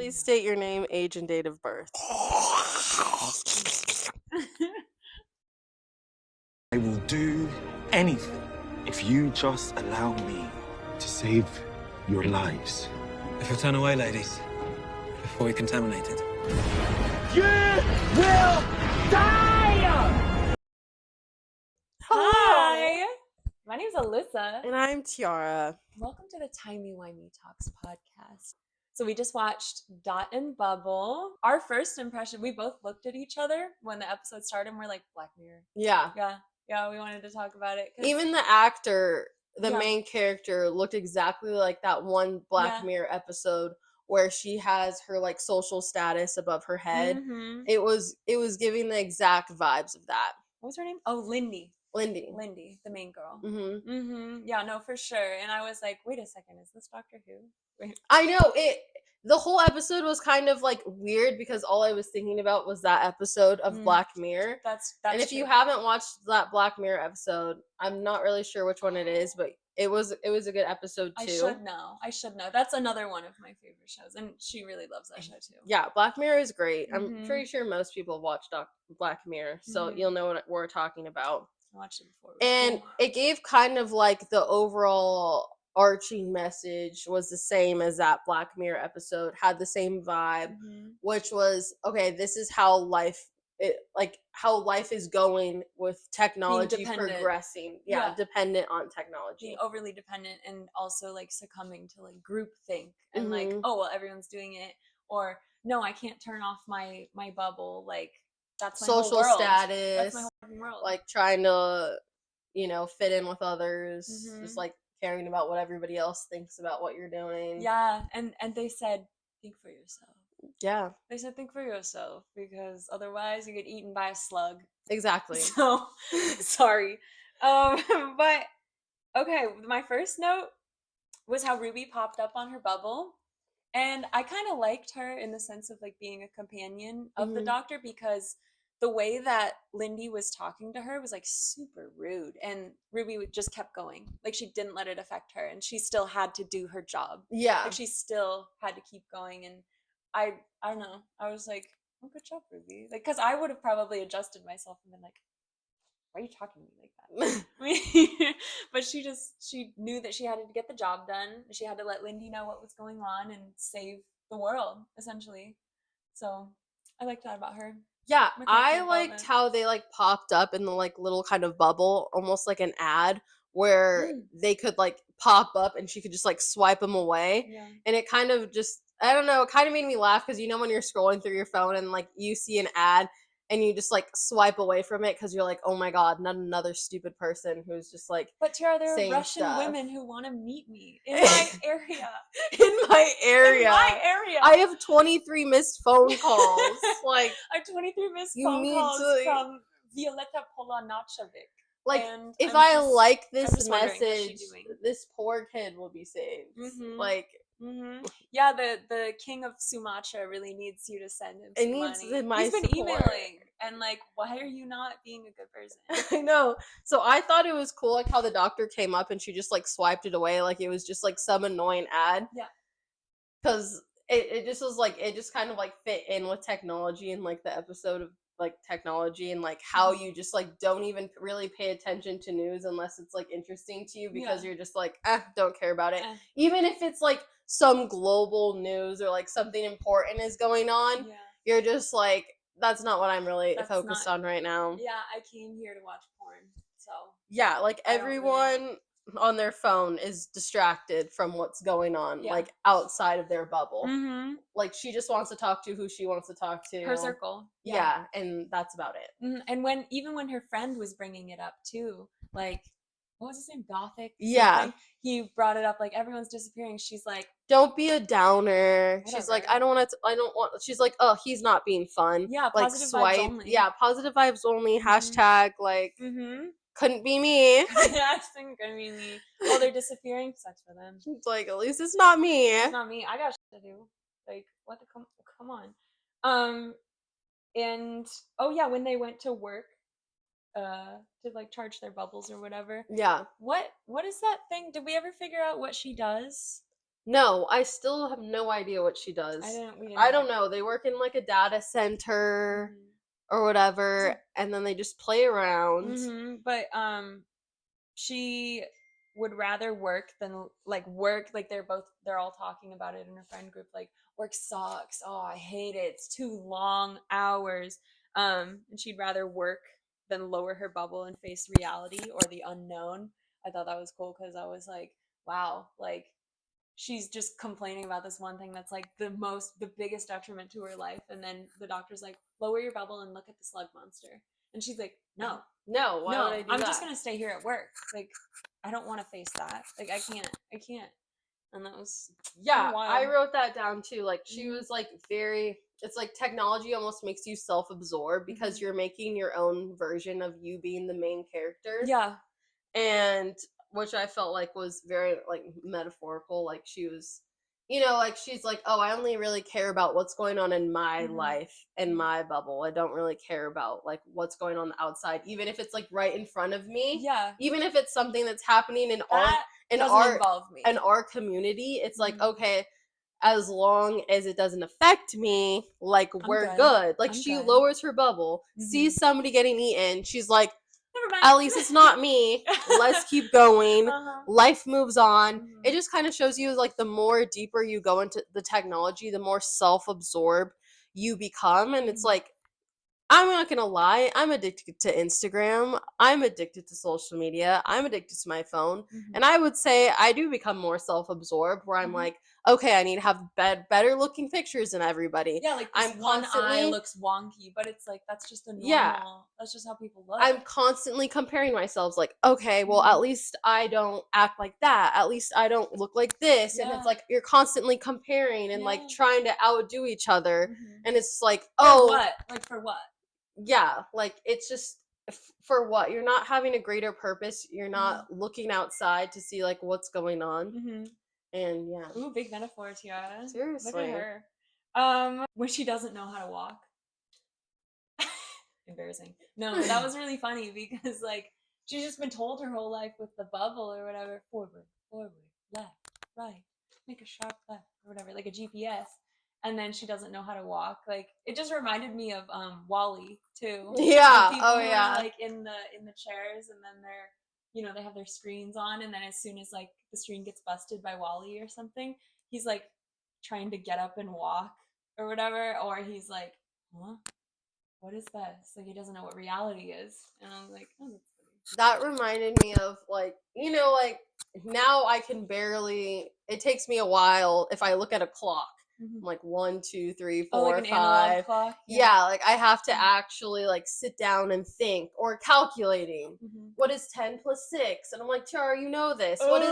Please state your name, age, and date of birth. I will do anything if you just allow me to save your lives. If you'll turn away, ladies, before we contaminate it. You will die! Hi, my name's Alyssa. And I'm Tyara. Welcome to the Timey-Wimey Talks podcast. So we just watched Dot and Bubble. Our first impression, we both looked at each other when the episode started and we're like, Black Mirror. Yeah. Yeah, we wanted to talk about it. Even the actor, the main character, looked exactly like that one Black Mirror episode where she has her like social status above her head. Mm-hmm. It was giving the exact vibes of that. What was her name? Oh, Lindy, the main girl. Mm-hmm. Yeah, no, for sure. And I was like, wait a second, is this Doctor Who? Wait. I know the whole episode was kind of like weird because all I was thinking about was that episode of Black Mirror. That's and if true. you haven't watched that Black Mirror episode, I'm not really sure which one it is, but it was a good episode too. I should know. That's another one of my favorite shows, and she really loves that show too. Yeah, Black Mirror is great. I'm pretty sure most people have watched Black Mirror, so you'll know what we're talking about. I watched it before. And it gave kind of like the overall arching message was the same as that Black Mirror episode, had the same vibe, which was, okay, this is how life is going with technology progressing. Yeah, dependent on technology. Being overly dependent and also like succumbing to like groupthink and like, oh well, everyone's doing it, or no, I can't turn off my bubble, like that's my social whole world. status. That's my whole world. Like trying to, fit in with others, just like caring about what everybody else thinks about what you're doing. Yeah, and they said, think for yourself. Yeah. They said think for yourself because otherwise you get eaten by a slug. Exactly. So, sorry. But, okay, my first note was how Ruby popped up on her bubble. And I kind of liked her in the sense of like being a companion of the Doctor, because the way that Lindy was talking to her was like super rude, and Ruby just kept going. Like she didn't let it affect her, and she still had to do her job. Yeah. Like she still had to keep going. And I don't know. I was like, oh, good job, Ruby. Like, because I would have probably adjusted myself and been like, why are you talking to me like that? But she knew that she had to get the job done. She had to let Lindy know what was going on and save the world, essentially. So I liked that about her. Yeah, I liked how they like popped up in the like little kind of bubble, almost like an ad where they could like pop up and she could just like swipe them away. Yeah. And it kind of just, I don't know, it kind of made me laugh because when you're scrolling through your phone and like you see an ad and you just like swipe away from it because you're like, oh my god, not another stupid person who's just like. But Tyara, there are Russian women who want to meet me in my area. In my area. I have 23 missed phone calls. Like I have 23 missed phone calls from Violetta Polanacevic. Like, if I like this message, this poor kid will be saved. Like. Yeah, the king of Sumatra really needs you to send him some money. He's been emailing, and like, why are you not being a good person? I know. So I thought it was cool, like how the Doctor came up and she just like swiped it away, like it was just like some annoying ad. Yeah. Because it just was like, it just kind of like fit in with technology and like the episode of like technology and like how you just like don't even really pay attention to news unless it's like interesting to you, because you're just like, don't care about it. Even if it's like some global news or like something important is going on, you're just like, that's not what I'm really focused on right now. Yeah, I came here to watch porn, so. Yeah, like everyone on their phone is distracted from what's going on, like outside of their bubble. Like she just wants to talk to who she wants to talk to. Her circle. Yeah, and that's about it. And even when her friend was bringing it up too, like, what was his name? Gothic? Yeah. Something? He brought it up, like, everyone's disappearing. She's like, don't be a downer. Whatever. She's like, I don't want, she's like, oh, he's not being fun. Yeah, like, positive vibes only. Yeah, positive vibes only. Hashtag, like, couldn't be me. Couldn't be me. Oh, they're disappearing? Sucks for them. It's like, at least it's not me. It's not me. I got shit to do. Like, what the, come on. And, oh yeah, when they went to work, to like charge their bubbles or whatever. Yeah. What is that thing? Did we ever figure out what she does? No, I still have no idea what she does. We didn't I don't know. They work in like a data center or whatever, and then they just play around. But she would rather work than like work. Like they're all talking about it in her friend group. Like work sucks. Oh, I hate it. It's too long hours. And she'd rather work than lower her bubble and face reality or the unknown. I thought that was cool because I was like, wow, like she's just complaining about this one thing that's like the biggest detriment to her life, and then the doctor's like, lower your bubble and look at the slug monster, and she's like, no, why would I do I'm that? just gonna stay here at work. Like, I don't want to face that. Like, I can't. And that was Yeah, wild. I wrote that down too. Like she was like it's like technology almost makes you self-absorbed because you're making your own version of you being the main character. Yeah. And which I felt like was very like metaphorical. Like she was, like she's like, oh, I only really care about what's going on in my life and my bubble. I don't really care about like what's going on the outside, even if it's like right in front of me. Yeah. Even if it's something that's happening in our community, it's like, okay, as long as it doesn't affect me, like we're good. Like she lowers her bubble, sees somebody getting eaten, she's like, never mind. At least it's not me. Let's keep going. Life moves on. It just kind of shows you like the more deeper you go into the technology, the more self-absorbed you become. And it's like, I'm not going to lie. I'm addicted to Instagram. I'm addicted to social media. I'm addicted to my phone. And I would say I do become more self-absorbed where I'm like, okay, I need to have better looking pictures than everybody. Yeah, like this one eye looks wonky, but it's like, that's just a normal, that's just how people look. I'm constantly comparing myself like, okay, well, at least I don't act like that. At least I don't look like this. And it's like, you're constantly comparing and like trying to outdo each other. And it's like, for what? Like, for what? Yeah, like it's just for what? You're not having a greater purpose. You're not looking outside to see like what's going on. And yeah. Ooh, big metaphor, Tyara. Seriously. Look at her. When she doesn't know how to walk. Embarrassing. No, but that was really funny because like she's just been told her whole life with the bubble or whatever, forward, left, right, make a sharp left or whatever, like a GPS. And then she doesn't know how to walk. Like, it just reminded me of Wall-E too. Yeah. People who are, like in the chairs, and then they're, they have their screens on, and then as soon as like the screen gets busted by Wall-E or something, he's like trying to get up and walk or whatever, or he's like, huh? What is this? Like, he doesn't know what reality is. And I'm like, oh, that's funny. That reminded me of like, like now I can barely, it takes me a while if I look at a clock. I'm like 1, 2, 3, 4, like an 5. analog clock? Yeah, like I have to actually like sit down and think or calculating. What is 10 plus 6? And I'm like, Tyara, you know this. What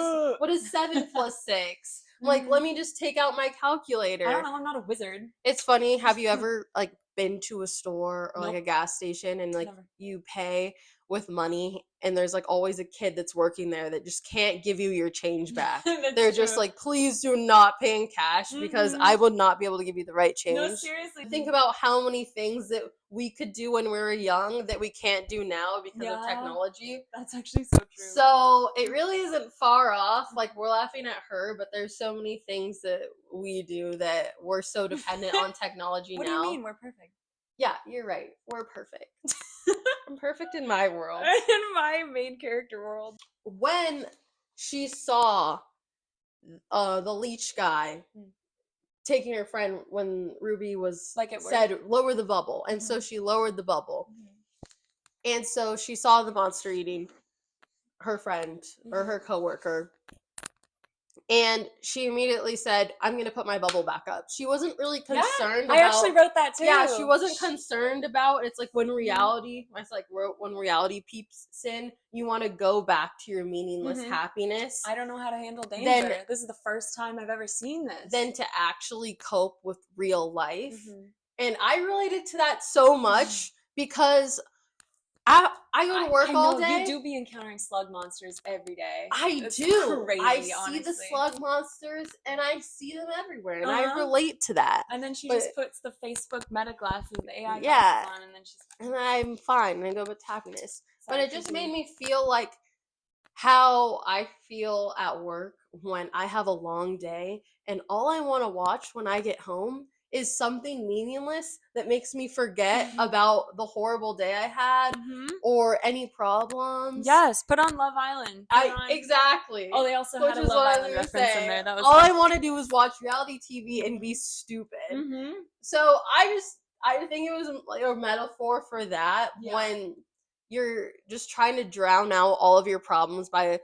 is 7 plus 6? I'm like, let me just take out my calculator. I don't know, I'm not a wizard. It's funny. Have you ever like been to a store or like a gas station and like you pay with money and there's like always a kid that's working there that just can't give you your change back? They're just like, please do not pay in cash because I would not be able to give you the right change. No, seriously. Think about how many things that we could do when we were young that we can't do now because of technology. That's actually so true. So it really isn't far off. Like, we're laughing at her, but there's so many things that we do that we're so dependent on technology What now. What do you mean we're perfect? Yeah, you're right. We're perfect. I'm perfect in my world. In my main character world. When she saw the leech guy taking her friend when Ruby was said lower the bubble, and so she lowered the bubble, and so she saw the monster eating her friend or her coworker, and she immediately said, I'm going to put my bubble back up. She wasn't really concerned about... I actually wrote that too. Yeah, she wasn't concerned about... It's like when reality... I wrote when reality peeps in, you want to go back to your meaningless happiness. I don't know how to handle danger. This is the first time I've ever seen this. Then to actually cope with real life. And I related to that so much because... I go to work all day. You do be encountering slug monsters every day. It's do. Crazy, I see honestly. the slug monsters, and I see them everywhere, and I relate to that. And then she just puts the Facebook meta glasses, the AI glasses on, and then she's... And I'm fine. I go with happiness. But it just made me feel like how I feel at work when I have a long day and all I want to watch when I get home is something meaningless that makes me forget about the horrible day I had or any problems. Yes, put on Love Island. Exactly. Oh, they also Which had a is Love what I was Island gonna reference say. in there. That was all fun. I want to do is watch reality TV and be stupid. Mm-hmm. So I think it was like a metaphor for that when you're just trying to drown out all of your problems by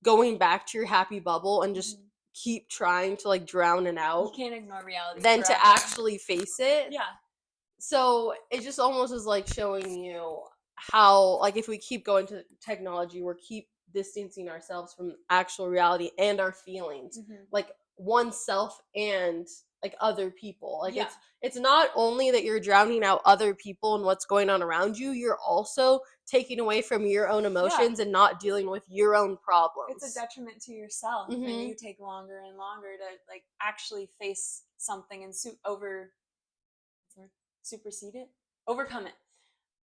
going back to your happy bubble and just keep trying to like drown it out. You can't ignore reality. Than forever. to actually face it. Yeah. So it just almost is like showing you how, like, if we keep going to technology, we're keep distancing ourselves from actual reality and our feelings, like oneself and like other people. Like it's not only that you're drowning out other people and what's going on around you, you're also taking away from your own emotions and not dealing with your own problems. It's a detriment to yourself, and you take longer and longer to like actually face something and supersede it, overcome it.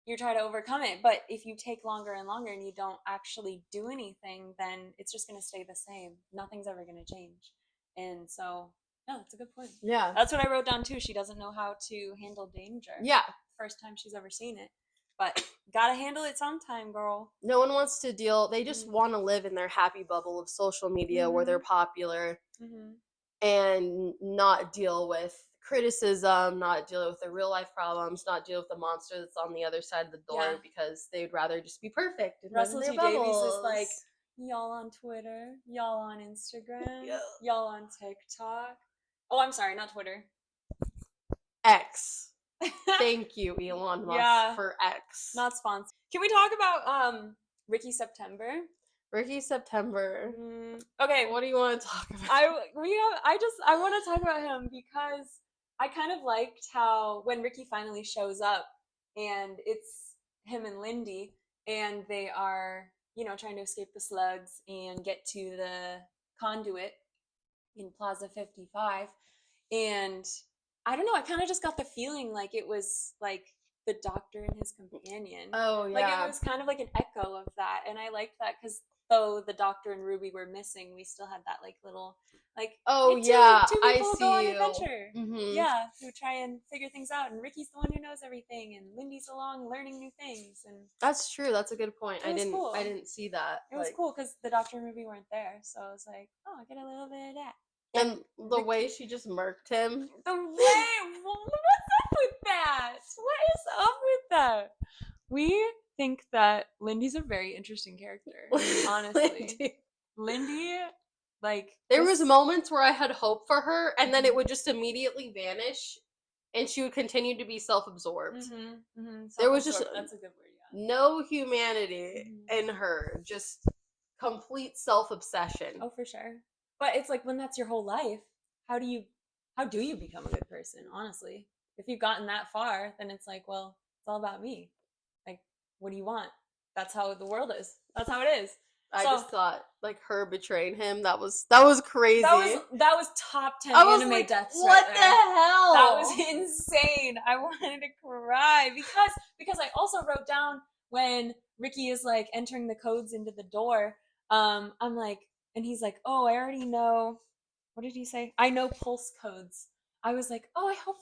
You try to overcome it, but if you take longer and longer and you don't actually do anything, then it's just going to stay the same. Nothing's ever going to change. And so, yeah, that's a good point. Yeah. That's what I wrote down too. She doesn't know how to handle danger. Yeah. First time she's ever seen it. But gotta handle it sometime, girl. No one wants to deal, they just want to live in their happy bubble of social media where they're popular and not deal with criticism, not deal with their real life problems, not deal with the monster that's on the other side of the door because they'd rather just be perfect. And Russell live T in their Davies bubbles. is like, y'all on Twitter, y'all on Instagram, y'all on TikTok. Oh, I'm sorry, not Twitter. X. Thank you, Elon Musk, for X. Not sponsored. Can we talk about Ricky September? Ricky September. Okay. What do you want to talk about? I want to talk about him because I kind of liked how when Ricky finally shows up and it's him and Lindy and they are, trying to escape the slugs and get to the conduit in Plaza 55. And I don't know, I kind of just got the feeling like it was like the Doctor and his companion. Oh, yeah. Like it was kind of like an echo of that. And I liked that because though the Doctor and Ruby were missing, we still had that like little like two people go on adventure. Yeah, who try and figure things out, and Ricky's the one who knows everything, and Lindy's along learning new things. And that's true. That's a good point. I cool. didn't see that. It was cool because the Doctor and Ruby weren't there, so I was like, oh, I get a little bit of that. And the way she just murked him. The way, what's up with that? What is up with that? We think that Lindy's a very interesting character, honestly. Lindy, like... There was moments where I had hope for her, and then it would just immediately vanish, and she would continue to be self-absorbed. There was just that's a good word, no humanity in her, just complete self-obsession. Oh, for sure. But it's like when that's your whole life, how do you become a good person, honestly? If you've gotten that far, then it's like, well, it's all about me. Like, what do you want? That's how the world is. That's how it is. I just thought, like, her betraying him, that was crazy. That was top 10 anime like, deaths. What the hell? That was insane. I wanted to cry because I also wrote down when Ricky is like entering the codes into the door. I'm like, and he's like, oh, I already know. What did he say? I know pulse codes. I was like, oh, I hope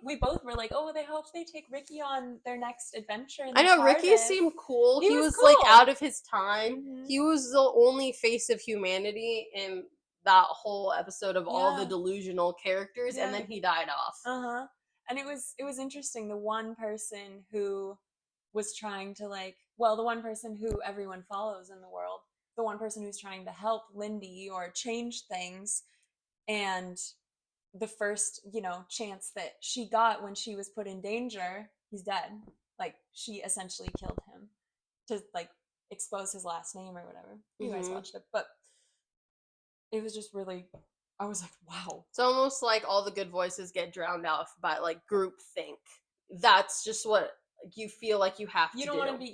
we both were like, oh, they hope they take Ricky on their next adventure. I know, Ricky seemed cool. He was cool. Like out of his time. He was the only face of humanity in that whole episode of all the delusional characters, and then he died off. And it was interesting. The one person who was trying to the one person who everyone follows in the world, the one person who's trying to help Lindy or change things, and the first, chance that she got when she was put in danger, he's dead. Like, she essentially killed him to, expose his last name or whatever. You guys watched it. But it was just really, I was like, wow. It's almost like all the good voices get drowned out by, groupthink. That's just what you feel like you have to do. You don't want to be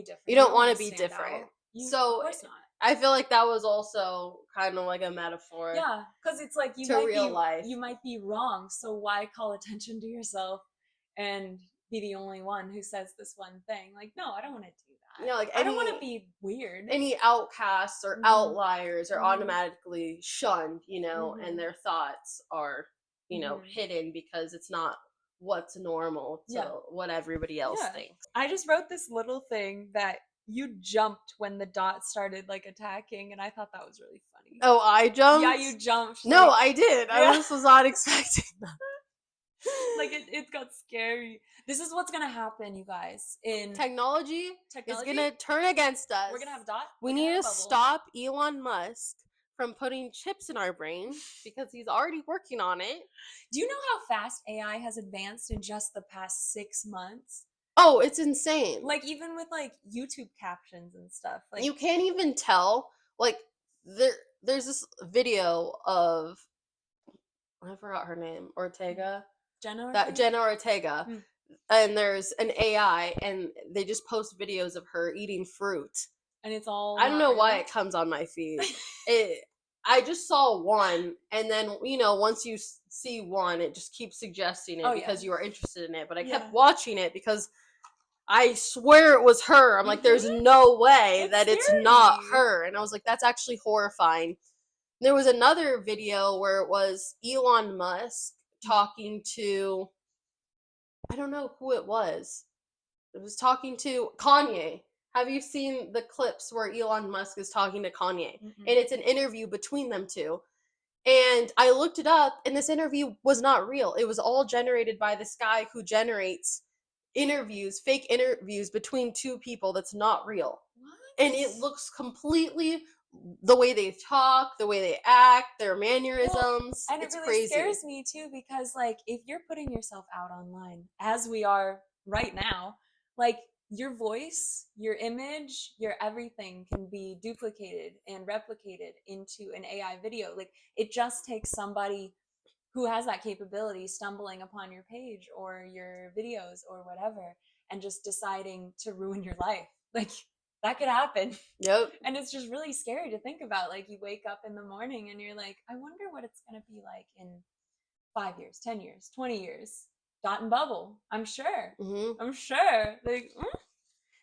different. You don't want to be different. Of course not. I feel like that was also kind of like a metaphor. Yeah, because it's like life. You might be wrong, so why call attention to yourself and be the only one who says this one thing. Like, no, I don't want to do that. Yeah, like I don't want any- to be weird. Any outcasts or Mhm. outliers are Mhm. automatically shunned, you know, Mhm. and their thoughts are, you know, Mhm. hidden because it's not what's normal to Yeah. what everybody else Yeah. thinks. I just wrote this little thing that you jumped when the dot started like attacking, and I thought that was really funny. Oh, I jumped? Yeah, you jumped. No, like, I did. Yeah. I just was not expecting that. like it got scary. This is what's gonna happen, you guys. In Technology is gonna turn against us. we're gonna have dot. We we're gonna need have to a bubble. stop Elon Musk from putting chips in our brain because he's already working on it. Do you know how fast AI has advanced in just the past 6 months? Oh, it's insane. Like even with like YouTube captions and stuff. Like You can't even tell. Like there's this video of, I forgot her name, Ortega. Jenna. That Jenna Ortega. Mm. And there's an AI and they just post videos of her eating fruit. And it's all I don't know why real. it comes on my feed. I just saw one, and then, you know, once you see one, it just keeps suggesting it Oh, because yeah. you are interested in it. But I Yeah. kept watching it because I swear it was her. I'm like, there's Mhm. no way It's that it's not scary. her. And I was like, that's actually horrifying. There was another video where it was Elon Musk talking to, I don't know who it was. It was talking to Kanye. Have you seen the clips where Elon Musk is talking to Kanye? Mm-mm. And it's an interview between them two. And I looked it up, and this interview was not real. It was all generated by this guy who generates interviews, fake interviews between two people that's not real. What? And it looks completely the way they talk, the way they act, their mannerisms. And it's it really crazy. scares me too, because like if you're putting yourself out online, as we are right now, like your voice, your image, your everything can be duplicated and replicated into an AI video. Like it just takes somebody who has that capability stumbling upon your page or your videos or whatever and just deciding to ruin your life. Like that could happen. Yep. And it's just really scary to think about. Like you wake up in the morning and you're like, I wonder what it's going to be like in 5 years, 10 years, 20 years. Dot and bubble. I'm sure. Mm-hmm. I'm sure. Like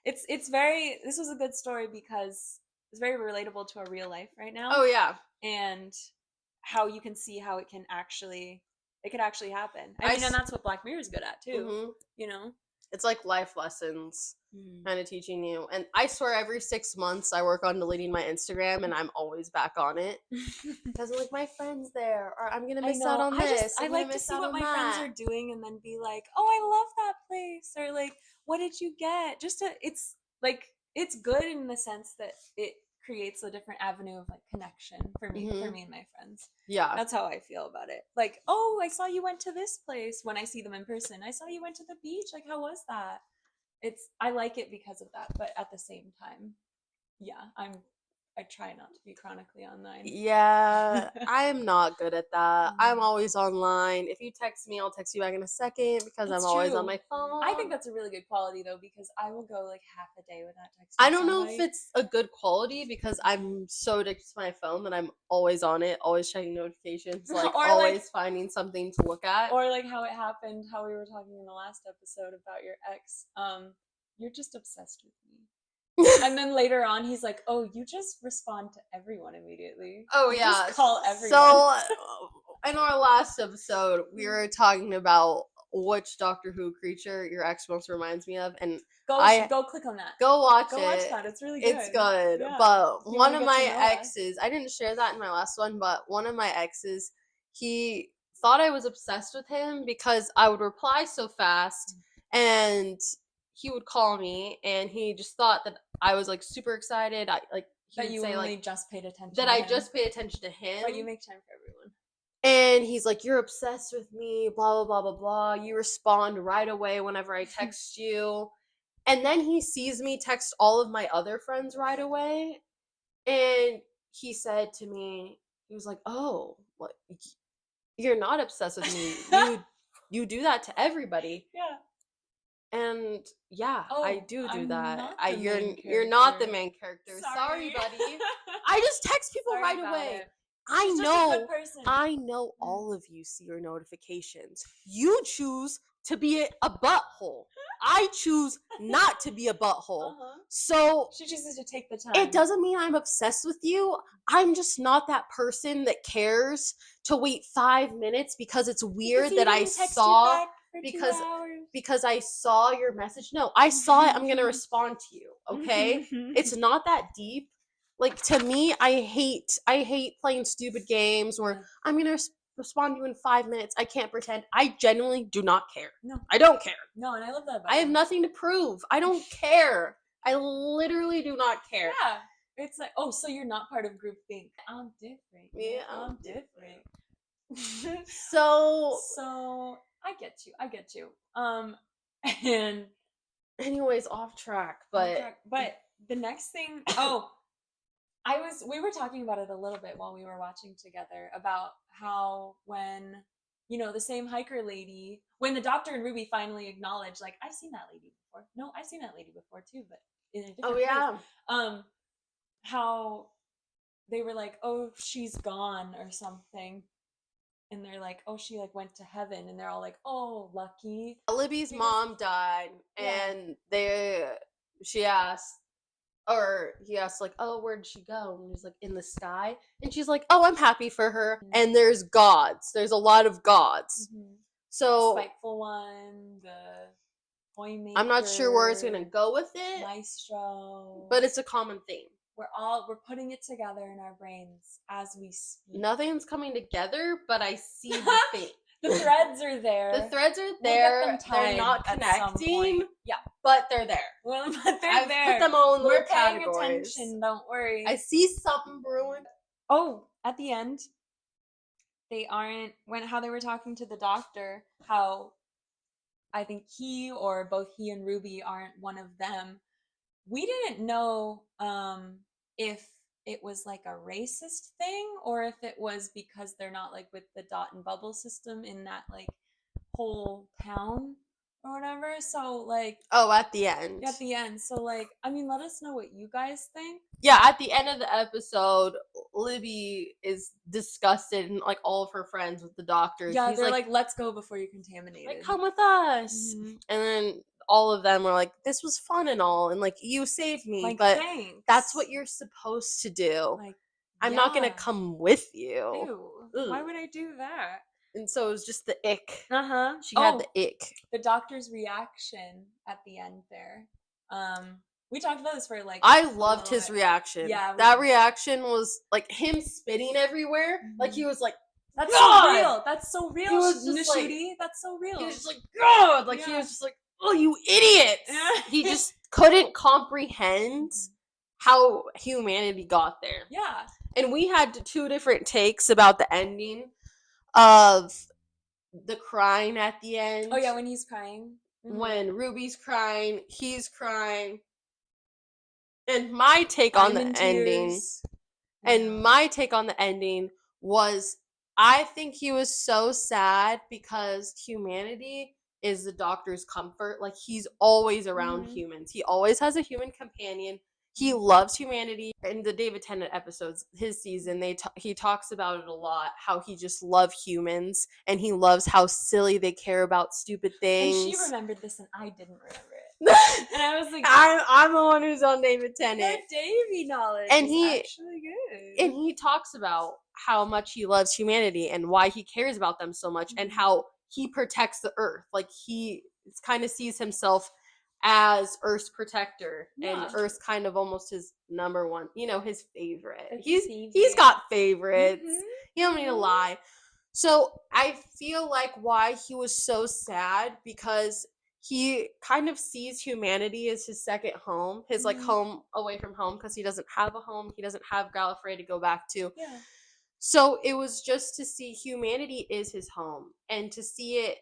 it's very, this was a good story because it's very relatable to our real life right now. Oh, yeah. And how you can see how it could actually happen. I mean, and that's what Black Mirror is good at too. Mm-hmm. You know, it's like life lessons, kind of teaching you. And I swear, every 6 months, I work on deleting my Instagram, and I'm always back on it because I'm like, my friend's there, or I'm gonna miss out on this. I like to see what my friends are doing, and then be like, oh, I love that place, or like, what did you get? It's like it's good in the sense that it creates a different avenue of like connection for me and my friends. Yeah, that's how I feel about it. Like, oh, I saw you went to this place. When I see them in person, I saw you went to the beach. Like, how was that? I like it because of that, but at the same time, yeah, I try not to be chronically online. Yeah, I'm not good at that. I'm always online. If you text me, I'll text you back in a second because That's I'm always true. on my phone. I think that's a really good quality though, because I will go like half a day without texting. I don't know if it's a good quality because I'm so addicted to my phone that I'm always on it, always checking notifications, like Or, always like, finding something to look at. Or like how it happened, how we were talking in the last episode about your ex. You're just obsessed with me. And then later on, he's like, "Oh, you just respond to everyone immediately. Oh, you yeah. just call everyone." So, in our last episode, we were talking about which Doctor Who creature your ex most reminds me of, and go click on that. Go watch that. It's really good. It's good. Yeah. But one of my us. exes, I didn't share that in my last one, but one of my exes, he thought I was obsessed with him because I would reply so fast, and he would call me, and he just thought that I was like super excited. That you say, only like, just paid attention. That to I him. just paid attention to him. But you make time for everyone. And he's like, "You're obsessed with me, blah, blah, blah, blah, blah. You respond right away whenever I text you." And then he sees me text all of my other friends right away. And he said to me, he was like, "Oh, what? You're not obsessed with me. You do that to everybody." Yeah. And yeah, I do I'm that. not the main You're not the character. main character. Sorry. Sorry, buddy. I just text people Sorry right about away. it. I She's know. just a good person. I know all of you see your notifications. You choose to be a butthole. I choose not to be a butthole. So she chooses to take the time. it doesn't mean I'm obsessed with you. I'm just not that person that cares to wait 5 minutes because it's weird that I saw because I saw your message. No, I saw it. I'm going to respond to you, okay? It's not that deep. Like, to me, I hate playing stupid games where I'm going to respond to you in 5 minutes. I can't pretend. I genuinely do not care. No. I don't care. No, and I love that about I have you. nothing to prove. I don't care. I literally do not care. Yeah. It's like, oh, so you're not part of groupthink. I'm different. Yeah, I'm different. So I get you. And anyways, off track, but the next thing, we were talking about it a little bit while we were watching together about how when, the same hiker lady, when the Doctor and Ruby finally acknowledge, like, I've seen that lady before. No, I've seen that lady before too, but in a different place. How they were like, oh, she's gone or something. And they're like, oh, she like went to heaven, and they're all like, oh, lucky. Libby's mom died, and he asked like, oh, where'd she go? And he's like, in the sky. And she's like, oh, I'm happy for her. And there's a lot of gods. So the spiteful one, the toy maker, I'm not sure where it's gonna go with it, maestro, but it's a common theme. We're putting it together in our brains as we speak. Nothing's coming together, but I see the thing. The threads are there. They're not connecting. Yeah, but they're there. Well, but they're there. Put them all in little categories. We're paying attention. Don't worry. I see something brewing. Oh, at the end, how they were talking to the Doctor, how I think both he and Ruby aren't one of them. We didn't know if it was like a racist thing or if it was because they're not like with the dot and bubble system in that like whole town or whatever. So like, at the end. So like, I mean, let us know what you guys think. Yeah, at the end of the episode, Libby is disgusted and like all of her friends with the Doctors. Yeah, they're like, let's go before you're contaminated. Like, come with us. And then all of them were like, this was fun and all, and like, you saved me, like, but thanks. That's what you're supposed to do. Like, I'm not gonna come with you. Ew. Why would I do that? And so it was just the ick. She had the ick. The Doctor's reaction at the end there. We talked about this for like. I loved his reaction. Yeah, that reaction was like him spitting everywhere. Like he was like, "That's God! so real. That's so real." He was just Ncuti, that's so real. He was just like, God! Like he was just like, oh, you idiots! He just couldn't comprehend how humanity got there. Yeah. And we had 2 different takes about the ending of the crying at the end. Oh yeah, when he's crying. When Ruby's crying, he's crying. And my take on the ending, was, I think he was so sad because humanity is the Doctor's comfort. Like, he's always around humans. He always has a human companion. He loves humanity. In the David Tennant episodes, his season, he talks about it a lot, how he just loves humans, and he loves how silly they care about stupid things. And she remembered this, and I didn't remember it. And I was like, I'm the one who's on David Tennant. That Davy knowledge and is actually good. And he talks about how much he loves humanity and why he cares about them so much, and how he protects the Earth. Like, he kind of sees himself as Earth's protector, and Earth's kind of almost his number one, his favorite. He's got favorites. You don't need to lie. So I feel like why he was so sad, because he kind of sees humanity as his second home, his like home away from home, because he doesn't have a home. He doesn't have Gallifrey to go back to. Yeah. So it was just to see humanity is his home, and to see it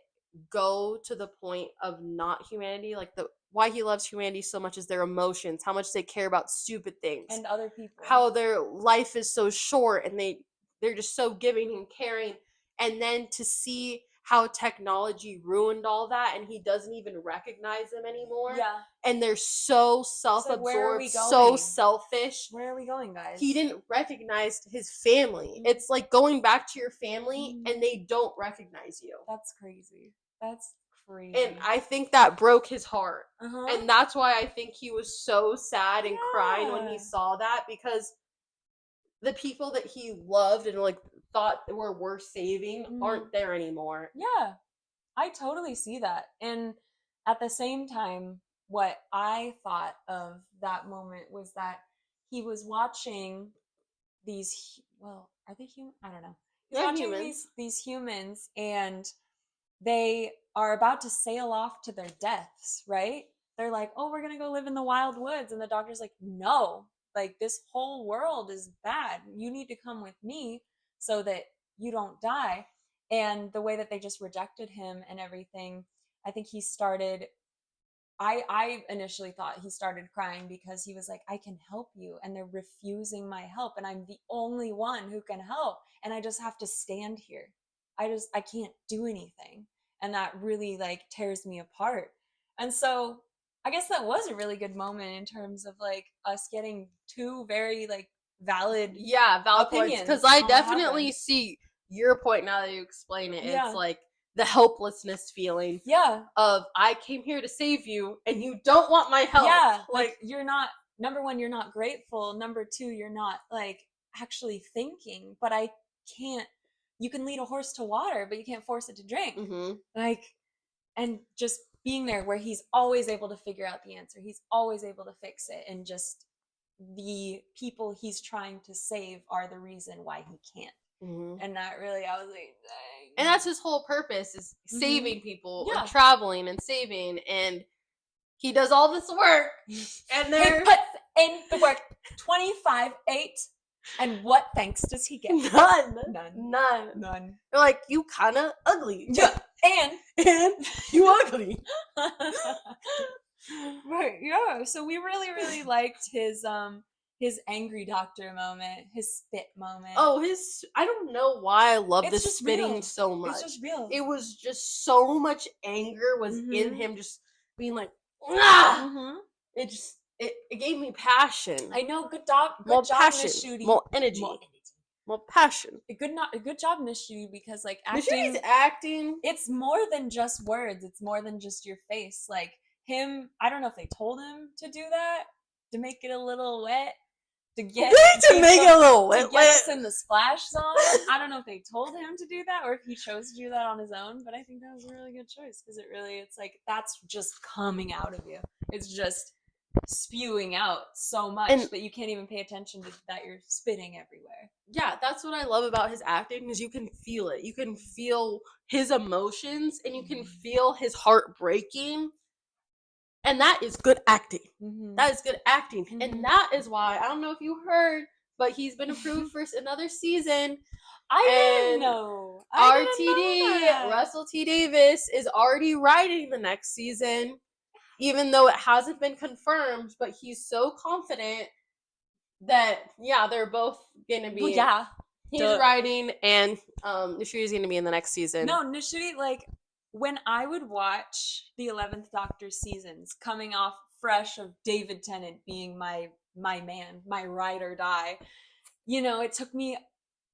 go to the point of not humanity, like why he loves humanity so much is their emotions, how much they care about stupid things and other people, how their life is so short, and they're just so giving and caring. And then to see how technology ruined all that, and he doesn't even recognize them anymore. Yeah. And they're so self-absorbed, so selfish. Where are we going, guys? He didn't recognize his family. It's like going back to your family and they don't recognize you. That's crazy. That's crazy. And I think that broke his heart. Uh-huh. And that's why I think he was so sad and crying when Yeah. he saw that, because the people that he loved and like thought were worth saving aren't there anymore. Yeah, I totally see that. And at the same time, what I thought of that moment was that he was watching these, well, are they human? I don't know. He's Yeah, watching humans. these humans, and they are about to sail off to their deaths, right? They're like, oh, we're gonna go live in the wild woods, and the doctor's like, no, like this whole world is bad. You need to come with me so that you don't die. And the way that they just rejected him and everything, I think he started, I initially thought he started crying because he was like, I can help you, and they're refusing my help, and I'm the only one who can help, and I just have to stand here. I can't do anything. And that really like tears me apart. And so I guess that was a really good moment in terms of like us getting two very like valid Valid points. opinions Because I on what definitely happened. see your point now that you explain it. Yeah. It's like the helplessness feeling Yeah. of, I came here to save you and you don't want my help. Yeah. Like you're not, number one, you're not grateful. Number two, you're not like actually thinking. But I can't, you can lead a horse to water, but you can't force it to drink. Like, and just being there where he's always able to figure out the answer. He's always able to fix it. And just the people he's trying to save are the reason why he can't. And that really, I was like, dang. And that's his whole purpose, is saving people, Yeah. and traveling and saving. And he does all this work, and He puts in the work 25/8. And what thanks does he get? None. They're like, you kind of ugly. Yeah. And you ugly. Right. Yeah. So we really, really liked his angry doctor moment, his spit moment. Oh, I don't know why I love It's this just spitting real. so much. It's just real. It was just so much anger was in him, just being like, ah! It just, it gave me passion. I know. Good job. More Good job, passion. Ncuti. More energy. More passion. A good job, Ncuti, because like Ncuti's acting. It's more than just words. It's more than just your face. Like him, I don't know if they told him to do that, to make it a little wet, to get us in the splash zone. I don't know if they told him to do that or if he chose to do that on his own, but I think that was a really good choice, because it's like that's just coming out of you. It's just spewing out so much that you can't even pay attention to that you're spitting everywhere. Yeah, that's what I love about his acting, is you can feel it. You can feel his emotions, and you can feel his heart breaking. And that is good acting. That is good acting. And that is why, I don't know if you heard, but he's been approved for another season. I didn't know. RTD, Russell T. Davis, is already writing the next season, even though it hasn't been confirmed, but he's so confident that, they're both going to be. Well, yeah. He's writing, and Ncuti's going to be in the next season. No, Ncuti, like, when I would watch the 11th Doctor seasons, coming off fresh of David Tennant being my man, my ride or die, it took me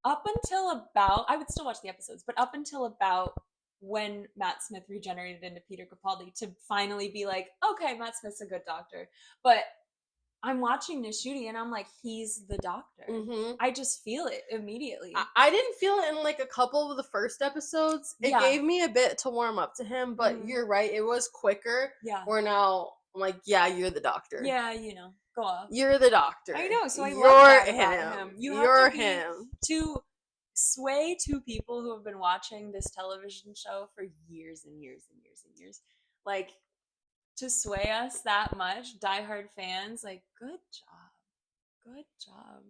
up until about, I would still watch the episodes, but up until about when Matt Smith regenerated into Peter Capaldi to finally be like, okay, Matt Smith's a good doctor. But I'm watching Ncuti and I'm like, he's the doctor. I just feel it immediately. I didn't feel it in like a couple of the first episodes. It gave me a bit to warm up to him, but you're right, it was quicker. Yeah. Where now I'm like, yeah, you're the doctor. Yeah, go off. You're the doctor. I know, so I love that about him. You're him. To sway two people who have been watching this television show for years and years and years and years. Like, to sway us that much, diehard fans, like, good job.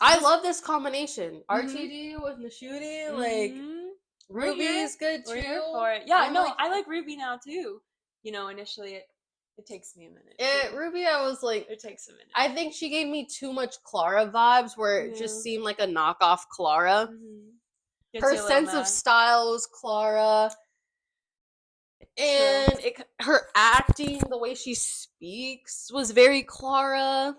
I love this combination. RTD with Ncuti, like, Ruby is good too. We're here for it. Yeah, I like Ruby now too. Initially it takes me a minute. Ruby, I was like, it takes a minute. I think she gave me too much Clara vibes, where it just seemed like a knockoff Clara. Her sense of style was Clara. And her acting, the way she speaks, was very Clara.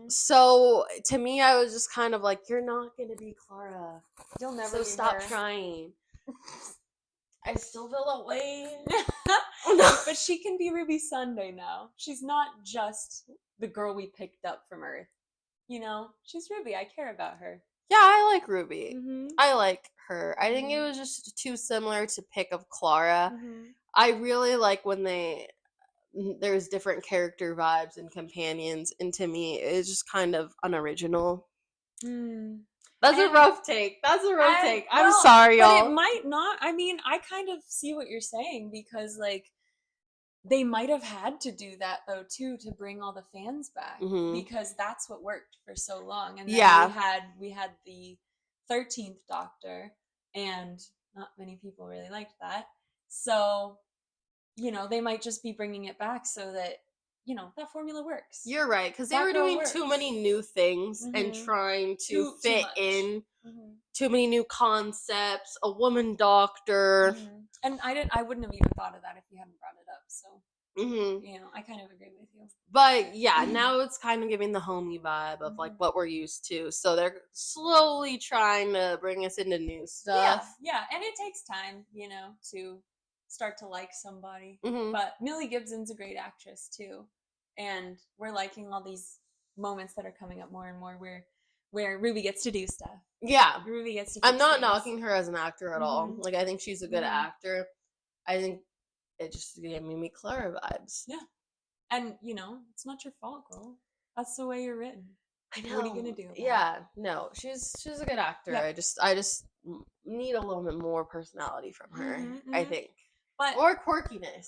So to me, I was just kind of like, you're not going to be Clara. You'll never So be stop her. trying. I still feel that way. she can be Ruby Sunday now. She's not just the girl we picked up from Earth. You know, she's Ruby. I care about her. Yeah, I like Ruby. Mm-hmm. I like her. I think it Mhm. was just too similar to pick of Clara. Mm-hmm. I really like when there's different character vibes and companions, and to me, it's just kind of unoriginal. Mm. That's a And rough take. That's a rough take. I'm well, sorry, but y'all. it might not. I mean, I kind of see what you're saying because, like, they might have had to do that though too to bring all the fans back Mhm. because that's what worked for so long. And then Yeah. we had the 13th Doctor, and not many people really liked that. So, you know, they might just be bringing it back so that, you know, that formula works. You're right, because they That were girl doing too works. many new things and Mhm. trying to Too fit much. in Mhm. too many new concepts. A woman doctor. Mhm. And I wouldn't have even thought of that if you hadn't brought it up. So, Hmm. you know, I kind of agree with you. But yeah, now it's kind of giving the homey vibe of like Mhm. what we're used to. So they're slowly trying to bring us into new stuff. Yeah, and it takes time, you know, to start to like somebody. Hmm. But Millie Gibson's a great actress too, and we're liking all these moments that are coming up more and more where Ruby gets to do stuff. Yeah. Ruby gets to. I'm fix not things. knocking her as an actor at all. Mhm. Like, I think she's a good Mhm. actor. I think it just gave me Clara vibes. Yeah, and you know, it's not your fault, girl. That's the way you're written. I know. What are you gonna do? About Yeah, no, she's a good actor. Yep. I just need a little bit more personality from her. Mhm, I mhm. think But more quirkiness.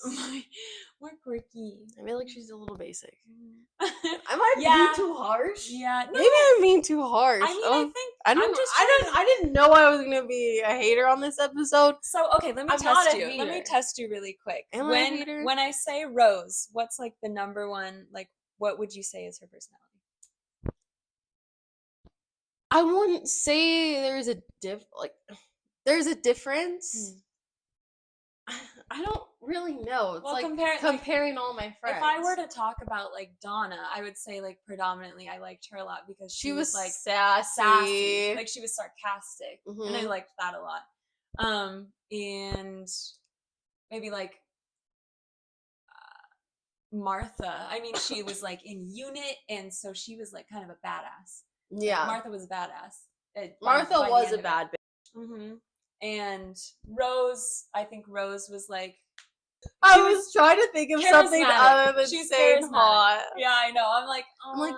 we're quirky. I feel like she's a little basic. Mhm. I might Yeah. be too harsh. Yeah, no. Maybe I'm being too harsh. I mean, I think I don't. I'm just I didn't know I was gonna be a hater on this episode. So okay, let me I'm not test a you. Let me hater. test you really quick. Am I a hater? When I say Rose, what's like the number one? Like, what would you say is her personality? I wouldn't say there's a there's a difference. I don't really know. It's Well, like comparing all my friends. If I were to talk about like Donna, I would say like predominantly I liked her a lot because she was like sassy. like she was sarcastic, and I liked that a lot. And maybe like Martha. I mean, she was like in unit, and so she was like kind of a badass. Yeah, like, Martha was a badass. Martha was a bad bitch. Mm-hmm. And Rose, I think Rose was like. I was trying to think of something other than She's saying hot. Yeah, I know. I'm like,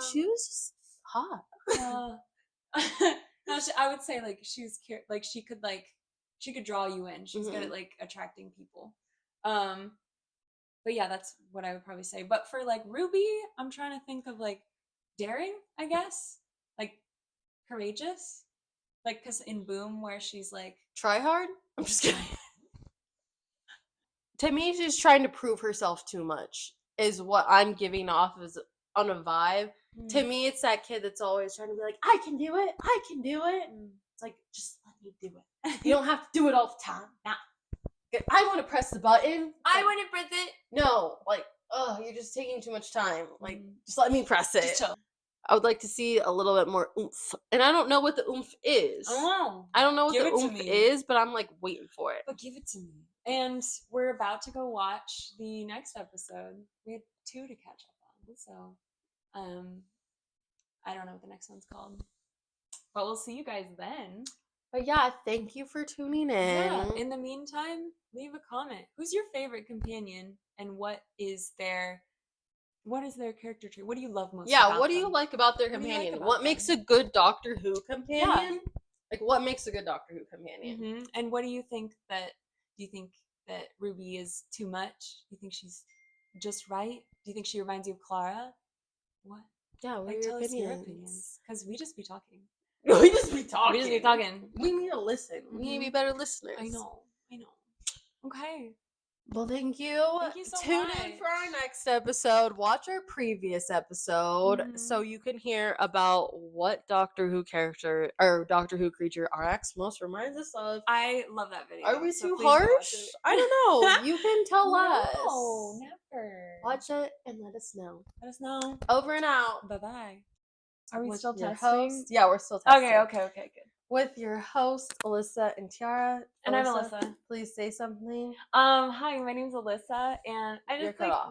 she was just hot. No, I would say like she was like she could draw you in. She's good at like attracting people. But yeah, that's what I would probably say. But for like Ruby, I'm trying to think of like daring, I guess, like courageous, like because in Boom where she's like try hard. I'm just kidding. To me, she's trying to prove herself too much. Is what I'm giving off as on a vibe. To me, it's that kid that's always trying to be like, I can do it. I can do it. It's like, just let me do it. You don't have to do it all the time. Nah. I want to press the button. I want to press it. No, like, oh, you're just taking too much time. Like, just let me press it. Just chill. I would like to see a little bit more oomph. And I don't know what the oomph is. I don't know what the oomph is, but I'm like waiting for it. But give it to me. And we're about to go watch the next episode. We had 2 to catch up on. So, I don't know what the next one's called. But we'll see you guys then. But yeah, thank you for tuning in. Yeah. In the meantime, leave a comment. Who's your favorite companion, and what is their character trait? What do you love most? Yeah, what do you like about their companion? What makes a good Doctor Who companion? Yeah. Like, what makes a good Doctor Who companion? Mm-hmm. And what do you think that? Do you think that Ruby is too much? Do you think she's just right? Do you think she reminds you of Clara? What? Yeah, what are your opinions? Because we just be talking. We just be talking. We just be talking. We need to listen. We need to be better listeners. I know. Okay. Well, thank you. So Tune much. in for our next episode. Watch our previous episode so you can hear about what Doctor Who character or Doctor Who creature RX most reminds us of. I love that video. Are we too harsh? I don't know. You can tell us. No, never. Watch it and let us know. Let us know. Over and out. Bye-bye. Are we With still your testing? host? Yeah, we're still testing. Okay, good. with your hosts, Alyssa and Tyara. And I'm Alyssa. Please say something. Hi, my name's Alyssa, and I You're just cut like off.